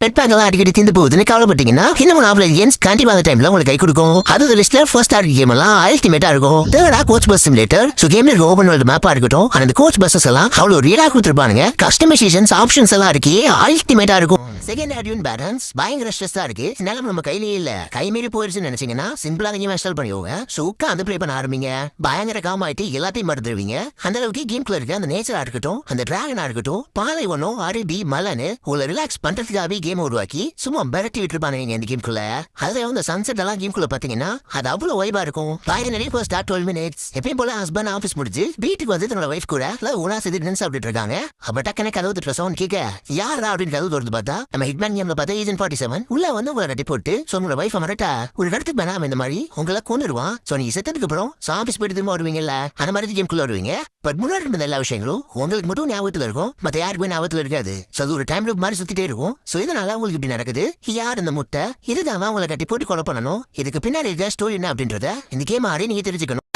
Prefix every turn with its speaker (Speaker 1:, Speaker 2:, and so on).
Speaker 1: Bed back எல்லாம் அடிக்கடி தீர்ந்து போகுதுன்னு கவலைப்பட்டீங்கன்னா இன்னும் நாவல் கண்டிப்பா அந்த டைம்ல உங்களுக்கு கை கொடுக்கும். அது லிஸ்ட்ல ஃபர்ஸ்ட் ஆர்ட் கேம் எல்லாம் அல்டிமேட்டா இருக்கும். தேர்டா கோச் பஸ் சிமுலேட்டர். சோ கேம்ல இருக்க ஓபன் வேர்ல்ட் மேப்பா இருக்கட்டும், அந்த கோச் பஸ்ஸஸ் எல்லாம் அவ்வளவு ரியலா கொடுத்துருப்பானுங்க. கஸ்டமைசேஷன்ஸ் ஆப்ஷன்ஸ் எல்லாம் இருக்கு, அல்டிமேட்டா இருக்கும். செகண்ட் ஆடியன் பேலன்ஸ் பயங்கர ஸ்ட்ரெஸ்ஸா இருக்கு. நேரம் நம்ம கையிலே இல்ல, கை மீறி போயிருச்சுன்னு நினைச்சீங்கன்னா சிம்பிளா கேம் இன்ஸ்டால் பண்ணிக்கோங்க. சோ உட்காந்து ப்ளே பண்ண ஆரம்பிங்க. பயங்கர காம் ஆயிட்டு எல்லாத்தையும் மறந்துடுவீங்க. அந்த அளவுக்கு கேம்குள்ள இருக்க அந்த நேச்சரா இருக்கட்டும், அந்த டிராகனா இருக்கட்டும், பாலைவனம் அரபி மலன்னு உங்களை ரிலாக்ஸ் பண்றதுக்காகவே கேம் உருவாக்கி சும்மா மிரட்டி விட்டுருப்பானுங்க இந்த கேம்குள்ள. அதுல அந்த சன்செட் எல்லாம் கேம்குள்ள பாத்தீங்கன்னா அது அவ்வளவு வைபா இருக்கும். நிறைய ஃபர்ஸ்ட் 12 மினிட்ஸ் எப்பயும் போல ஹஸ்பண்ட் ஆபீஸ் முடிஞ்சு வீட்டுக்கு வந்து தன்னோட வைஃப் கூட உணா சேர்த்து டான்ஸ் சாப்பிட்டு இருக்காங்க. அப்ப டக்குனு கதவு தட்டுற சவுண்ட் கேட்க யாரா அப்படின்னு கதவு திறந்து பார்த்தா நம்ம ஹிட்மேன் கேம்ல பார்த்தா ஏஜென்ட் 47 உள்ள வந்து உங்களை ரெட்டி போட்டு உங்களோட வைஃப் மிரட்டா ஒரு இடத்துக்கு வேணாம் இந்த மாதிரி உங்களை கொண்டுருவான். சோ நீங்க செத்ததுக்கு அப்புறம் ஆபீஸ் போயிட்டு திரும்ப வருவீங்கல்ல, அந்த மாதிரி கேம்குள்ள வருவீங்க. பட் முன்னாடி இருந்த எல்லா விஷயங்களும் உங்களுக்கு மட்டும் ஞாபகத்துல இருக்கும், மத்த யாருக்குமே ஞாபகத்துல இருக்காது. சோ அது ஒரு டைம் லூப் மாதிரி சுத்திட்டே இருக்கும். சோ இதனால உங்களுக்கு இப்படி நடக்குது. யார் இந்த முட்டை இதுதான் உங்களை கட்டி போட்டு கொலை பண்ணணும், இதுக்கு பின்னாடி இருக்க ஸ்டோரி என்ன அப்படின்றத இந்த கேம் ஆடி நீங்க தெரிஞ்சுக்கணும்.